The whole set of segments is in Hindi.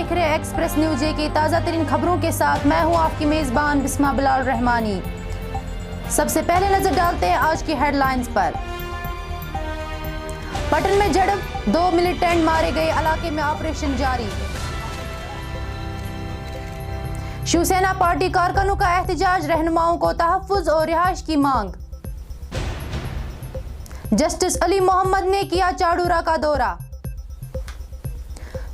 देख रहे एक्सप्रेस न्यूज की ताज़ा तरीन खबरों के साथ मैं हूं आपकी मेज़बान बिस्मा बिलाल रहमानी। सबसे पहले नजर डालते हैं आज की हेडलाइंस पर। पटन में झड़प, 2 मिलिटेंट मारे गए, इलाके में ऑपरेशन जारी। शिवसेना पार्टी कारकुनों का एहतजाज, रहनुमाओं को तहफ्फुज और रिहाइश की मांग। जस्टिस अली मोहम्मद ने किया चाड़ूरा का दौरा।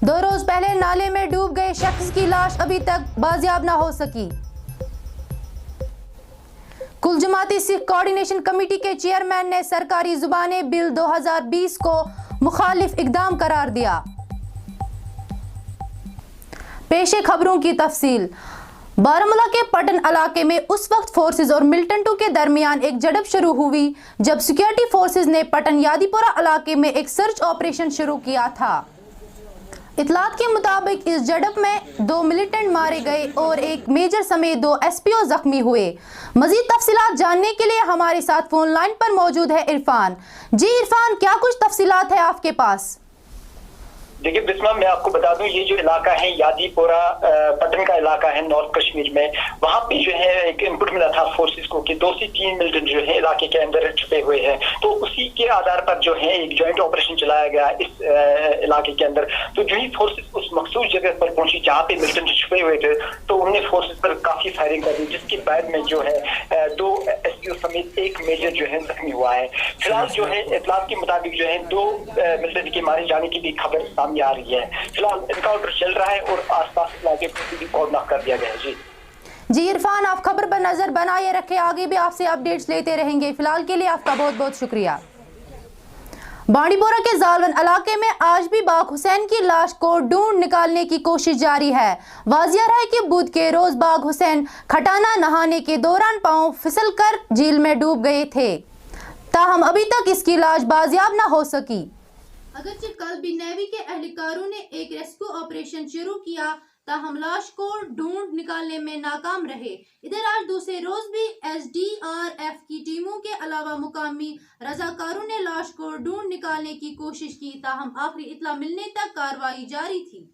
2 रोज पहले नाले में डूब गए शख्स की लाश अभी तक बाजियाब न हो सकी। कुल जमाती सिख कोऑर्डिनेशन कमेटी के चेयरमैन ने सरकारी जुबाने बिल 2020 को मुखालिफ इकदाम करार दिया। पेशे खबरों की तफसील। बारामूला के पटन इलाके में उस वक्त फोर्सेज और मिलिटेंटों के दरमियान एक झड़प शुरू हुई जब सिक्योरिटी फोर्सेज ने पटन यादीपुरा इलाके में एक सर्च ऑपरेशन शुरू किया था। इतलात के मुताबिक इस झड़प में 2 मिलिटेंट मारे गए और एक मेजर समेत 2 एसपीओ जख्मी हुए। मजीद तफसीलात जानने के लिए हमारे साथ फोन लाइन पर मौजूद है इरफान। जी इरफान, क्या कुछ तफसीलात है आपके पास? देखिए बिस्मा, मैं आपको बता दूं, ये जो इलाका है यादीपुरा पटन का इलाका है नॉर्थ कश्मीर में, वहाँ पे जो है एक इनपुट मिला था फोर्सेस को कि 2 से 3 मिलिटेंट जो है इलाके के अंदर छुपे हुए हैं। तो उसी के आधार पर जो है एक ज्वाइंट ऑपरेशन चलाया गया इस इलाके के अंदर। तो जो ही फोर्सेस उस मखसूस जगह पर पहुंची जहाँ पे मिलिटेंट छुपे हुए थे, तो उन्होंने फोर्सेस पर काफी फायरिंग कर दी, जिसके बाद में जो है 2 एसपीओ समेत एक मेजर जो है जख्मी हुआ है। फिलहाल जो है इतलात के मुताबिक जो है 2 मिलिटेंट के मारे जाने की भी खबर आ रही है। फिलहाल एनकाउंटर चल रहा है और आसपास इलाके को भी कोऑर्डिनेट कर दिया गया है। जी इरफान, आप खबर पर नजर बनाए रखें, आगे भी आपसे अपडेट्स लेते रहेंगे। फिलहाल के लिए आपका बहुत बहुत शुक्रिया। बांडीपोरा के जालवन इलाके में आज भी बाग हुसैन की लाश को ढूंढ निकालने की कोशिश जारी है। वाजिया रहा है कि बुध के रोज बाग हुसैन खटाना नहाने के दौरान पांव फिसलकर झील में डूब गए थे, ताहम अभी तक इसकी लाश बाजियाब न हो सकी। अगरचे कल भी नेवी के एहलकारों ने एक रेस्क्यू ऑपरेशन शुरू किया, ताहम लाश को ढूंढ निकालने में नाकाम रहे। इधर आज दूसरे रोज भी एसडीआरएफ की टीमों के अलावा मुकामी रजाकारों ने लाश को ढूंढ निकालने की कोशिश की, ताहम आखिरी इत्ला मिलने तक कार्रवाई जारी थी।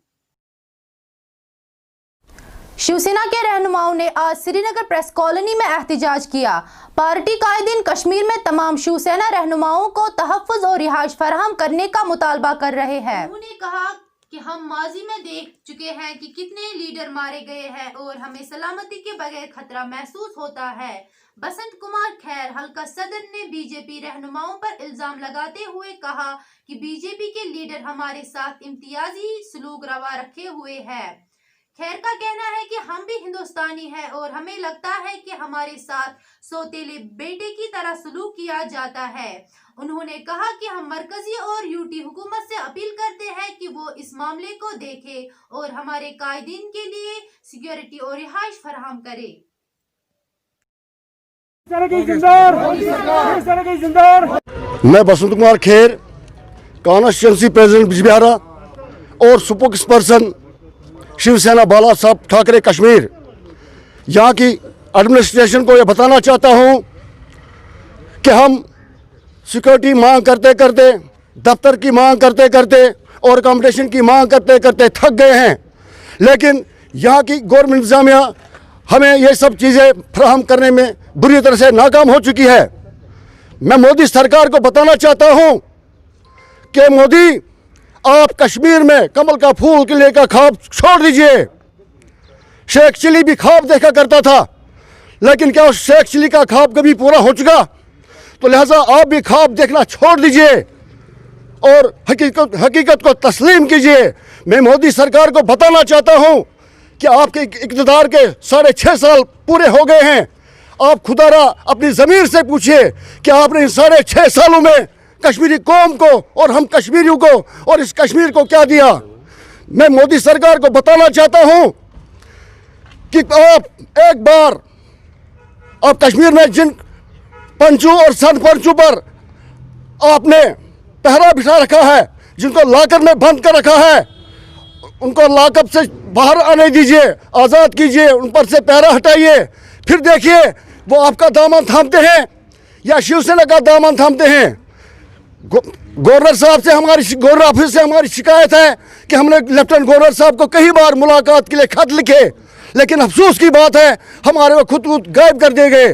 शिवसेना के रहनुमाओं ने आज श्रीनगर प्रेस कॉलोनी में एहतजाज किया। पार्टी कायदीन कश्मीर में तमाम शिवसेना रहनुमाओं को तहफ्फुज और रिहाइश फराहम करने का मुतालबा कर रहे हैं। उन्होंने कहा कि हम माजी में देख चुके हैं कि कितने लीडर मारे गए हैं और हमें सलामती के बगैर खतरा महसूस होता है। बसंत कुमार खैर हल्का सदर ने बीजेपी रहनुमाओं पर इल्जाम लगाते हुए कहा कि बीजेपी के लीडर हमारे साथ इम्तियाजी सलूक रवा रखे हुए हैं। खैर का कहना है कि हम भी हिंदुस्तानी हैं और हमें लगता है कि हमारे साथ सौतेले बेटे की तरह सलूक किया जाता है। उन्होंने कहा कि हम मरकजी और यूटी हुकूमत से अपील करते हैं कि वो इस मामले को देखे और हमारे कायदीन के लिए सिक्योरिटी और रिहाइश फराहम करे। मैं बसंत कुमार खेर, कॉन्स्टिट्यूंसी प्रेसिडेंट बिजबिहारा और स्पोक्स पर्सन शिवसेना बाला साहब ठाकरे कश्मीर, यहाँ की एडमिनिस्ट्रेशन को यह बताना चाहता हूँ कि हम सिक्योरिटी मांग करते करते, दफ्तर की मांग करते करते और अकोमोडेशन की मांग करते करते थक गए हैं, लेकिन यहाँ की गवर्नमेंट इंतजामिया हमें ये सब चीज़ें फराहम करने में बुरी तरह से नाकाम हो चुकी है। मैं मोदी सरकार को बताना चाहता हूँ कि मोदी, आप कश्मीर में कमल का फूल किले का ख्वाब छोड़ दीजिए। शेख चिली भी ख्वाब देखा करता था, लेकिन क्या उस शेख चिली का ख्वाब कभी पूरा हो चुका? तो लिहाजा आप भी ख्वाब देखना छोड़ दीजिए और हकीकत को तस्लीम कीजिए। मैं मोदी सरकार को बताना चाहता हूं कि आपके इक़्तिदार के 6.5 साल पूरे हो गए हैं। आप खुदारा अपनी ज़मीर से पूछिए कि आपने इन 6.5 सालों में कश्मीरी कौम को और हम कश्मीरियों को और इस कश्मीर को क्या दिया। मैं मोदी सरकार को बताना चाहता हूं कि आप एक बार, आप कश्मीर में जिन पंचों और सरपंचों पर आपने पहरा बिठा रखा है, जिनको लाकर में बंद कर रखा है, उनको लाकअप से बाहर आने दीजिए, आज़ाद कीजिए, उन पर से पहरा हटाइए। फिर देखिए वो आपका दामन थामते हैं या शिवसेना का दामन थामते हैं। गवर्नर साहब से गवर्नर ऑफिस से हमारी शिकायत है कि हमने लेफ्टिनेंट गवर्नर साहब को कई बार मुलाकात के लिए खत लिखे, लेकिन अफसोस की बात है हमारे वो खुद गायब कर दिए गए।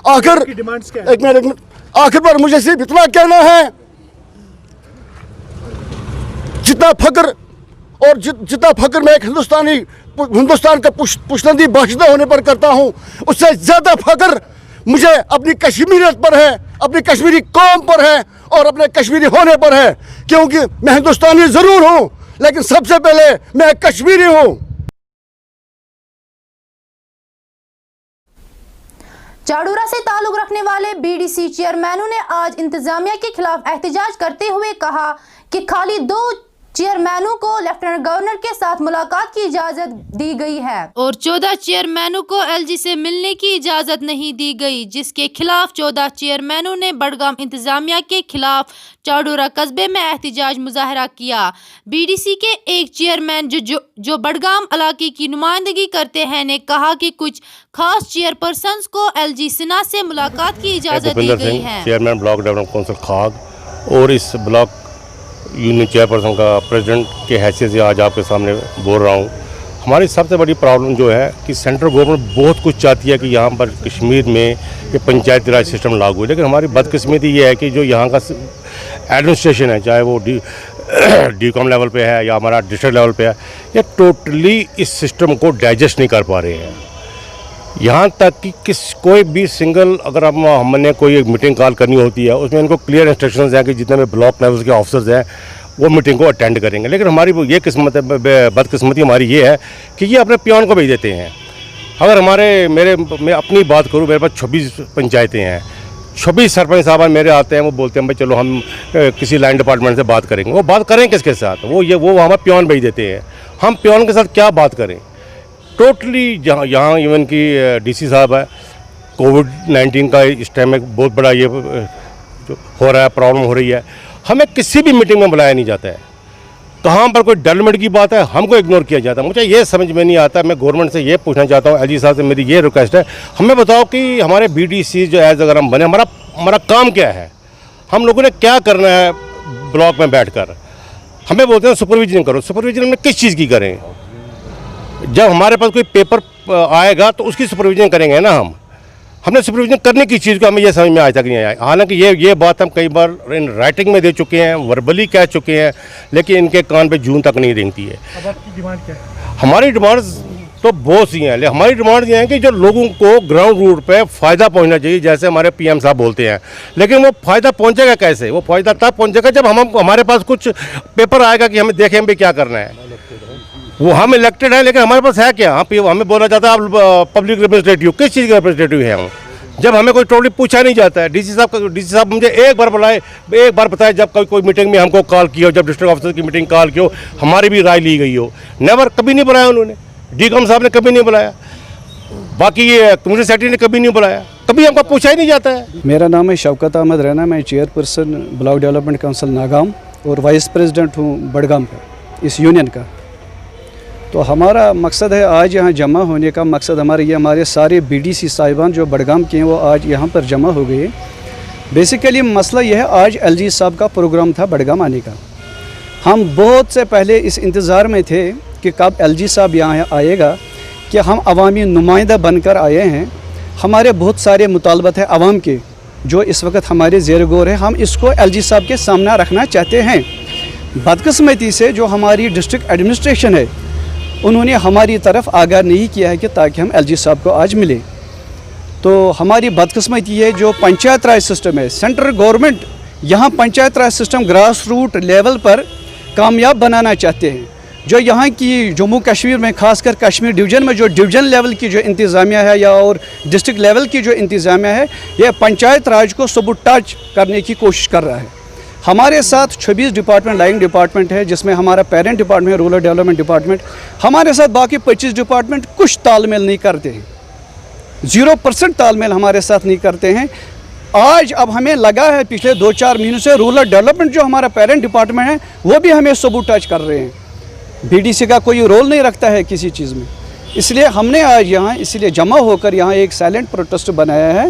आखिर एक मिनट, आखिर पर मुझे सिर्फ इतना कहना है, जितना फक्र और जितना फक्र मैं एक हिंदुस्तान का पुश्तंदी बाशिंदा होने पर करता हूं, उससे ज्यादा फक्र मुझे अपनी कश्मीरियत पर है, अपनी कश्मीरी कौम पर है और अपने कश्मीरी होने पर है, क्योंकि मैं हिंदुस्तानी जरूर हूं लेकिन सबसे पहले मैं कश्मीरी हूं। चाडूरा से ताल्लुक रखने वाले बीडीसी चेयरमैनों ने आज इंतजामिया के खिलाफ एहतजाज करते हुए कहा कि खाली 2 चेयरमैनों को लेफ्टिनेंट गवर्नर के साथ मुलाकात की इजाजत दी गई है और 14 चेयरमैनों को एलजी से मिलने की इजाजत नहीं दी गई, जिसके खिलाफ 14 चेयरमैनों ने बडगाम इंतजामिया के खिलाफ चाडूरा कस्बे में एहतजाज मुजाहरा किया। बीडीसी के एक चेयरमैन जो बडगाम इलाके की नुमाइंदगी करते हैं ने कहा कि कुछ खास चेयरपर्सन्स को एलजी सिन्हा से मुलाकात की इजाजत दी गई है। चेयरमैन ब्लॉक डेवलपमेंट काउंसिल खाग और इस ब्लॉक यूनियन चेयरपर्सन का प्रेसिडेंट के हैसियत से आज आपके सामने बोल रहा हूँ। हमारी सबसे बड़ी प्रॉब्लम जो है कि सेंट्रल गवर्नमेंट बहुत कुछ चाहती है कि यहाँ पर कश्मीर में ये पंचायती राज सिस्टम लागू है, लेकिन हमारी बदकिस्मती ये है कि जो यहाँ का एडमिनिस्ट्रेशन है, चाहे वो डीकॉम लेवल पे है या हमारा डिस्ट्रिक्ट लेवल पे है, ये टोटली इस सिस्टम को डाइजेस्ट नहीं कर पा रहे हैं। यहाँ तक कि कोई भी सिंगल अगर हमने कोई एक मीटिंग कॉल करनी होती है, उसमें इनको क्लियर इंस्ट्रक्शंस हैं कि जितने भी ब्लॉक लेवल के ऑफिसर्स हैं वो मीटिंग को अटेंड करेंगे, लेकिन हमारी ये किस्मत है, बदकिस्मती हमारी ये है कि ये अपने पियोन को भेज देते हैं। अगर मैं अपनी बात करूँ, मेरे पास 26 पंचायतें हैं, 26 सरपंच साहब मेरे आते हैं, वो बोलते हैं भाई चलो हम किसी लाइन डिपार्टमेंट से बात करेंगे। वो बात करें किसके साथ? वो हमें पियोन भेज देते हैं। हम पियोन के साथ क्या बात करें? टोटली यहाँ इवन की डीसी साहब है, कोविड-19 का इस टाइम में बहुत बड़ा ये जो हो रहा है, प्रॉब्लम हो रही है, हमें किसी भी मीटिंग में बुलाया नहीं जाता है। कहाँ पर कोई डेवलपमेंट की बात है हमको इग्नोर किया जाता है। मुझे ये समझ में नहीं आता। मैं गवर्नमेंट से ये पूछना चाहता हूँ, एलजी साहब से मेरी ये रिक्वेस्ट है, हमें बताओ कि हमारे बीडीसी जो एज अगर हम बने, हमारा काम क्या है, हम लोगों ने क्या करना है ब्लॉक में बैठकर। हमें बोलते हैं सुपरविजन करो, सुपरविजन में किस चीज़ की करें? जब हमारे पास कोई पेपर आएगा तो उसकी सुपरविजन करेंगे ना। हमने सुपरविजन करने की चीज़ को हमें ये समझ में आज तक नहीं आया। हालांकि ये बात हम कई बार इन राइटिंग में दे चुके हैं, वर्बली कह चुके हैं, लेकिन इनके कान पे जून तक नहीं रेंगती है। अब आपकी डिमांड क्या है? हमारी डिमांड्स तो बहुत सी हैं, हमारी डिमांड ये है कि जो लोगों को ग्राउंड रूट पे फ़ायदा पहुंचना चाहिए, जैसे हमारे पीएम साहब बोलते हैं, लेकिन वो फ़ायदा पहुंचेगा कैसे? वो फ़ायदा तब पहुंचेगा जब हमारे पास कुछ पेपर आएगा कि हमें देखें भी क्या करना है। वो हम इलेक्टेड हैं, लेकिन हमारे पास है क्या? हमें बोला जाता है आप पब्लिक रिप्रेजेंटेटिव, किस चीज़ के रिप्रेजेंटेटिव हैं हम? जब हमें कोई टोटली पूछा नहीं जाता है। डीसी साहब मुझे एक बार बुलाए, एक बार बताए जब कोई मीटिंग में हमको कॉल किया हो, जब डिस्ट्रिक्ट ऑफिसर की मीटिंग कॉल की हो, हमारी भी राय ली गई हो। नेवर, कभी नहीं बुलाया उन्होंने। डीकॉम साहब ने कभी नहीं बुलाया, बाकी ये कम्युनिटी सेक्रेटरी ने कभी नहीं बुलाया, कभी हमको पूछा ही नहीं जाता है। मेरा नाम है शौकत अहमद रैना, मैं चेयरपर्सन ब्लॉक डेवलपमेंट काउंसिल नागाम और वाइस प्रेसिडेंट हूँ बडगाम का, इस यूनियन का। तो हमारा मकसद है आज यहाँ जमा होने का मकसद हमारे सारे बीडीसी साहिबान जो बडगाम के हैं वो आज यहाँ पर जमा हो गए। बेसिकली मसला यह है, आज एलजी साहब का प्रोग्राम था बडगाम आने का। हम बहुत से पहले इस इंतज़ार में थे कि कब एलजी साहब यहाँ आएगा, कि हम अवामी नुमाइंदा बनकर आए हैं। हमारे बहुत सारे मुतालबत है अवाम के जो इस वक्त हमारे ज़ेर गौर है, हम इसको एलजी साहब के सामने रखना चाहते हैं। बदकिस्मती से जो हमारी डिस्ट्रिक्ट एडमिनिस्ट्रेशन है उन्होंने हमारी तरफ आगाह नहीं किया है कि ताकि हम एलजी साहब को आज मिले। तो हमारी बदकिस्मती है जो पंचायत राज सिस्टम है, सेंट्रल गवर्नमेंट यहाँ पंचायत राज सिस्टम ग्रास रूट लेवल पर कामयाब बनाना चाहते हैं। जो यहाँ की जम्मू कश्मीर में खासकर कश्मीर डिवीज़न में जो डिवीज़न लेवल की जो इंतज़ामिया है या और डिस्ट्रिक्ट लेवल की जो इंतज़ामिया है, यह पंचायत राज को सबूटाज करने की कोशिश कर रहा है। हमारे साथ 26 डिपार्टमेंट लाइंग डिपार्टमेंट है, जिसमें हमारा पेरेंट डिपार्टमेंट है, रूरल डेवलपमेंट डिपार्टमेंट। हमारे साथ बाकी 25 डिपार्टमेंट कुछ तालमेल नहीं करते हैं, 0% तालमेल हमारे साथ नहीं करते हैं। आज अब हमें लगा है पिछले 2-4 महीनों से रूरल डेवलपमेंट जो हमारा पेरेंट डिपार्टमेंट है वो भी हमें सबूटाज कर रहे हैं। बीडीसी का कोई रोल नहीं रखता है किसी चीज़ में। इसलिए हमने आज यहाँ इसलिए जमा होकर यहाँ एक साइलेंट प्रोटेस्ट बनाया है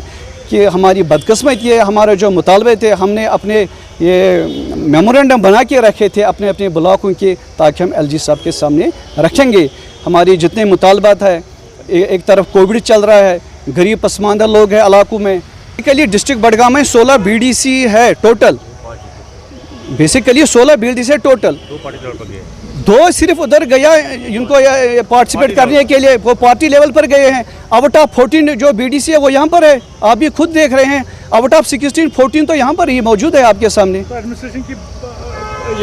कि हमारी बदकिस्मत ये हमारे जो मुतालबे थे, हमने अपने ये मेमोरेंडम बना के रखे थे अपने अपने ब्लॉकों के, ताकि हम एलजी साहब के सामने रखेंगे हमारी जितने मुतालबात है। एक तरफ कोविड चल रहा है, गरीब पसमानदा लोग हैं इलाकों में। बेसिकली डिस्ट्रिक्ट बडगाम में 16 बीडीसी है टोटल, बेसिकली 16 बीडीसी है टोटल। दो सिर्फ उधर गया इनको पार्टिसिपेट करने के लिए, वो पार्टी लेवल पर गए हैं। आउट ऑफ 14 जो बीडीसी है वो यहाँ पर है, आप भी खुद देख रहे हैं। आउट ऑफ 16 14 तो यहाँ पर ही मौजूद है आपके सामने। तो एडमिनिस्ट्रेशन की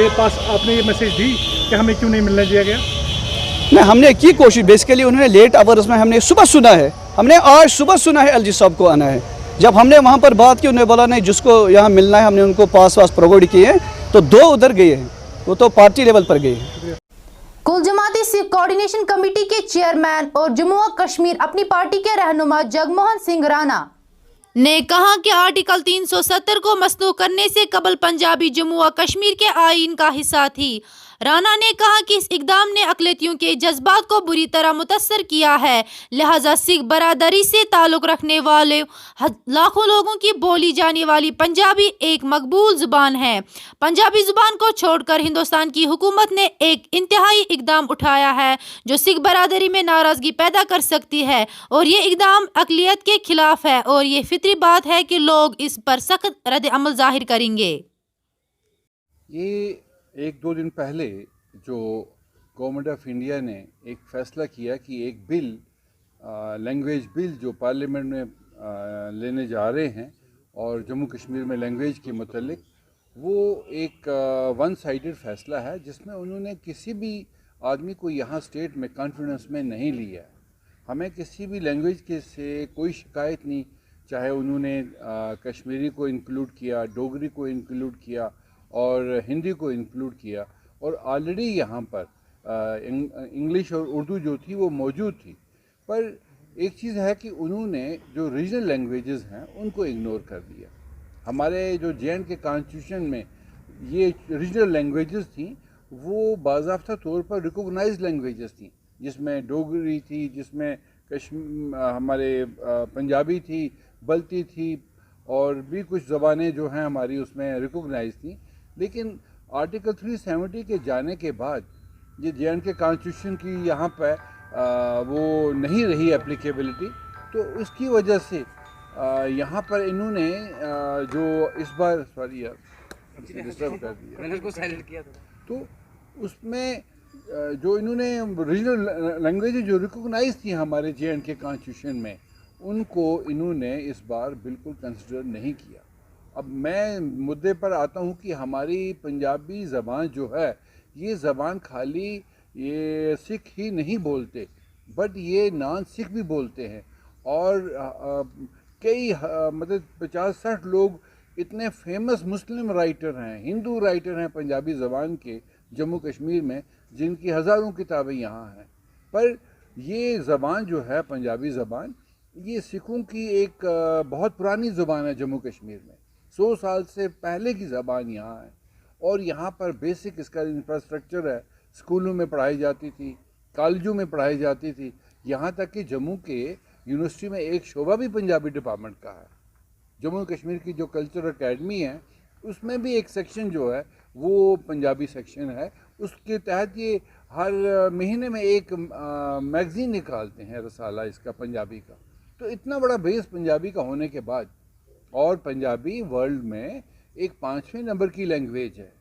ये पास आपने ये मैसेज दी कि हमें क्यों नहीं मिलने दिया गया? नहीं, हमने की कोशिश, बेसिकली उन्होंने लेट आवर्स में हमने सुबह सुना है, हमने आज सुबह सुना है एलजी साहब को आना है। जब हमने वहाँ पर बात की, उन्होंने बोला नहीं जिसको यहाँ मिलना है, हमने उनको पास वास प्रोवाइड किए हैं, तो 2 उधर गए हैं, वो तो पार्टी लेवल पर गए हैं। कुल जमाती सिख कोऑर्डिनेशन कमेटी के चेयरमैन और जम्मू व कश्मीर अपनी पार्टी के रहनुमा जगमोहन सिंह राणा ने कहा कि आर्टिकल 370 को मसनूख करने से कबल पंजाबी जम्मू व कश्मीर के आईन का हिस्सा थी। राणा ने कहा कि इस इकदाम ने अक़लियतियों के जज्बात को बुरी तरह मुतासर किया है, लिहाजा सिख बरादरी से ताल्लुक़ रखने वाले लाखों लोगों की बोली जाने वाली पंजाबी एक मकबूल ज़ुबान है। पंजाबी ज़ुबान को छोड़कर हिंदुस्तान की हुकूमत ने एक इंतहाई इकदाम उठाया है जो सिख बरादरी में नाराज़गी पैदा कर सकती है, और ये इकदाम अक़लियत के खिलाफ है, और ये फितरी बात है कि लोग इस पर सख्त रद्द अमल ज़ाहिर करेंगे। ये 1-2 दिन पहले जो गवर्नमेंट ऑफ इंडिया ने एक फ़ैसला किया कि एक बिल, लैंग्वेज बिल जो पार्लियामेंट में लेने जा रहे हैं और जम्मू कश्मीर में लैंग्वेज के मुतल्लिक, वो एक वन साइडेड फ़ैसला है जिसमें उन्होंने किसी भी आदमी को यहाँ स्टेट में कॉन्फिडेंस में नहीं लिया। हमें किसी भी लैंग्वेज के से कोई शिकायत नहीं, चाहे उन्होंने कश्मीरी को इंक्लूड किया, डोगरी को इंक्लूड किया और हिंदी को इंक्लूड किया, और ऑलरेडी यहाँ पर इंग्लिश और उर्दू जो थी वो मौजूद थी। पर एक चीज़ है कि उन्होंने जो रीजनल लैंग्वेजेस हैं उनको इग्नोर कर दिया। हमारे जो JNK के कॉन्स्टिट्यूशन में ये रीजनल लैंग्वेजेस थी वो बाज़ाब्ता तौर पर रिकॉग्नाइज्ड लैंग्वेजेस थी, जिसमें डोगरी थी, जिसमें हमारे पंजाबी थी, बल्ती थी, और भी कुछ ज़बानें जो हैं हमारी उसमें रिकॉग्नाइज थी। लेकिन आर्टिकल 370 के जाने के बाद ये JNK के कॉन्स्टिट्यूशन की यहाँ पर वो नहीं रही एप्लीकेबिलिटी, तो उसकी वजह से यहाँ पर इन्होंने जो इस बार सॉरी यार डिस्टर्ब कर दिया, तो उसमें जो इन्होंने रीजनल लैंग्वेज जो रिकॉग्नाइज थी हमारे JNK के कॉन्स्टिट्यूशन में, उनको इन्होंने इस बार बिल्कुल कंसिडर नहीं किया। अब मैं मुद्दे पर आता हूँ कि हमारी पंजाबी ज़बान जो है, ये ज़बान खाली ये सिख ही नहीं बोलते, बट ये नॉन सिख भी बोलते हैं, और कई मतलब 50-60 लोग इतने फेमस मुस्लिम राइटर हैं, हिंदू राइटर हैं पंजाबी ज़बान के जम्मू कश्मीर में, जिनकी हज़ारों किताबें यहाँ हैं। पर ये ज़बान जो है पंजाबी ज़बान, ये सिखों की एक बहुत पुरानी ज़ुबान है जम्मू कश्मीर में, 100 साल से पहले की ज़बान यहाँ है, और यहाँ पर बेसिक इसका इंफ्रास्ट्रक्चर है, स्कूलों में पढ़ाई जाती थी, कॉलेजों में पढ़ाई जाती थी, यहाँ तक कि जम्मू के यूनिवर्सिटी में एक शोबा भी पंजाबी डिपार्टमेंट का है। जम्मू कश्मीर की जो कल्चर अकेडमी है उसमें भी एक सेक्शन जो है वो पंजाबी सेक्शन है। उसके तहत ये हर महीने में एक मैगज़ीन निकालते हैं, रसाला इसका पंजाबी का। तो इतना बड़ा बेस पंजाबी का होने के बाद, और पंजाबी वर्ल्ड में एक 5वें नंबर की लैंग्वेज है,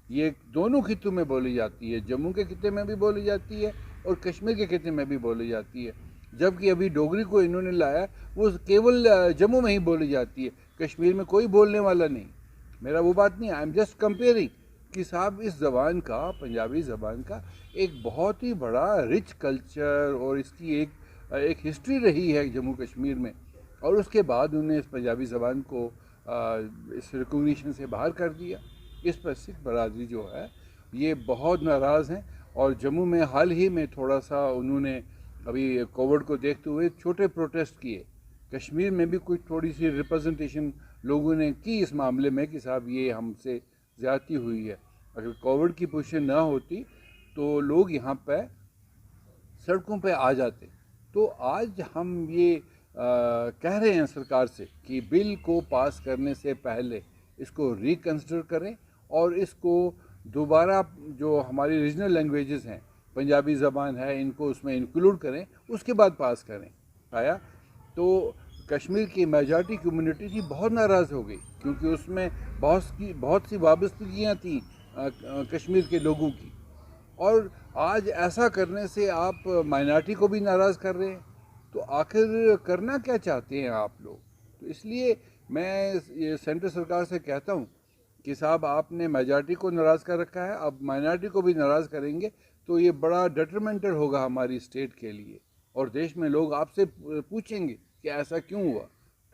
ये दोनों खित्तों में बोली जाती है, जम्मू के खित्ते में भी बोली जाती है और कश्मीर के खित्ते में भी बोली जाती है। जबकि अभी डोगरी को इन्होंने लाया, वो केवल जम्मू में ही बोली जाती है, कश्मीर में कोई बोलने वाला नहीं। मेरा वो बात नहीं, आई एम जस्ट कंपेयरिंग कि साहब इस ज़बान का, पंजाबी ज़बान का एक बहुत ही बड़ा रिच कल्चर और इसकी एक हिस्ट्री रही है जम्मू कश्मीर में, और उसके बाद उन्होंने इस पंजाबी ज़बान को इस रिकॉग्निशन से बाहर कर दिया। इस पर सिख बरादरी जो है ये बहुत नाराज़ हैं, और जम्मू में हाल ही में थोड़ा सा उन्होंने अभी कोविड को देखते हुए छोटे प्रोटेस्ट किए। कश्मीर में भी कुछ थोड़ी सी रिप्रेजेंटेशन लोगों ने की इस मामले में कि साहब ये हमसे ज़्यादती हुई है। अगर कोविड की पोजीशन ना होती तो लोग यहाँ पे सड़कों पे आ जाते। तो आज हम ये कह रहे हैं सरकार से कि बिल को पास करने से पहले इसको रिकन्सिडर करें और इसको दोबारा जो हमारी रीजनल लैंग्वेजेस हैं, पंजाबी ज़बान है, इनको उसमें इंक्लूड करें, उसके बाद पास करें। आया तो कश्मीर की मेजॉरिटी कम्युनिटी थी बहुत नाराज़ हो गई, क्योंकि उसमें बहुत सी वाबस्तगियाँ थी कश्मीर के लोगों की, और आज ऐसा करने से आप माइनॉरिटी को भी नाराज़ कर रहे हैं। तो आखिर करना क्या चाहते हैं आप लोग? तो इसलिए मैं ये सेंट्रल सरकार से कहता हूँ कि साहब आपने मेजॉरिटी को नाराज़ कर रखा है, अब माइनॉरिटी को भी नाराज़ करेंगे तो ये बड़ा डेट्रीमेंटल होगा हमारी स्टेट के लिए, और देश में लोग आपसे पूछेंगे कि ऐसा क्यों हुआ।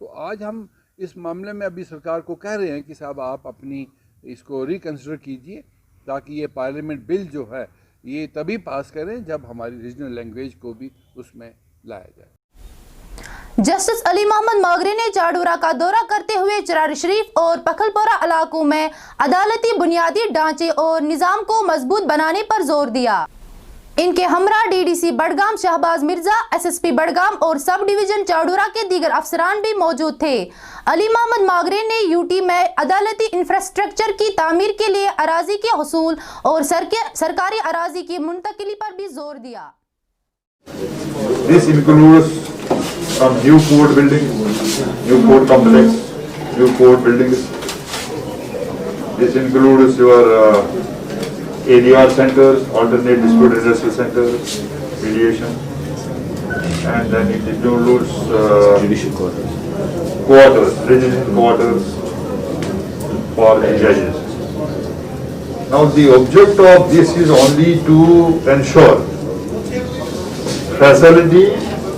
तो आज हम इस मामले में अभी सरकार को कह रहे हैं कि साहब आप अपनी इसको रिकन्सिडर कीजिए, ताकि ये पार्लियामेंट बिल जो है ये तभी पास करें जब हमारी रीजनल लैंग्वेज को भी उसमें लाया जाए। जस्टिस अली मोहम्मद मागरे ने चाडूरा का दौरा करते हुए चरार शरीफ और पखलपोरा इलाकों में अदालती बुनियादी ढांचे और निज़ाम को मजबूत बनाने पर जोर दिया। इनके हमरा डीडीसी बडगाम शहबाज मिर्जा, एसएसपी बडगाम और सब डिवीजन चाडूरा के दीगर अफसरान भी मौजूद थे। अली मोहम्मद मागरे ने यूटी में अदालती इंफ्रास्ट्रक्चर की तामीर के लिए अराजी के हुसूल और सरकारी अराजी की मुंतकिली पर भी जोर दिया। This includes some new court building, new court complex, new court buildings. This includes your ADR centers, alternate dispute redressal centers, mediation, and then it includes judicial quarters, resident quarters for the judges. Now the object of this is only to ensure facility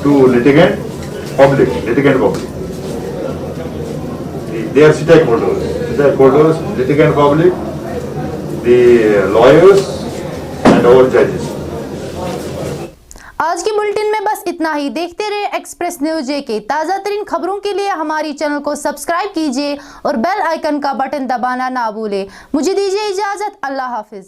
to litigant public. They are stakeholders, litigant public, the lawyers and our judges. आज के बुलेटिन में बस इतना ही। देखते रहे एक्सप्रेस न्यूज के ताज़ा तरीन खबरों के लिए हमारी चैनल को सब्सक्राइब कीजिए और बेल आइकन का बटन दबाना ना भूले। मुझे दीजिए इजाजत। अल्लाह हाफिज।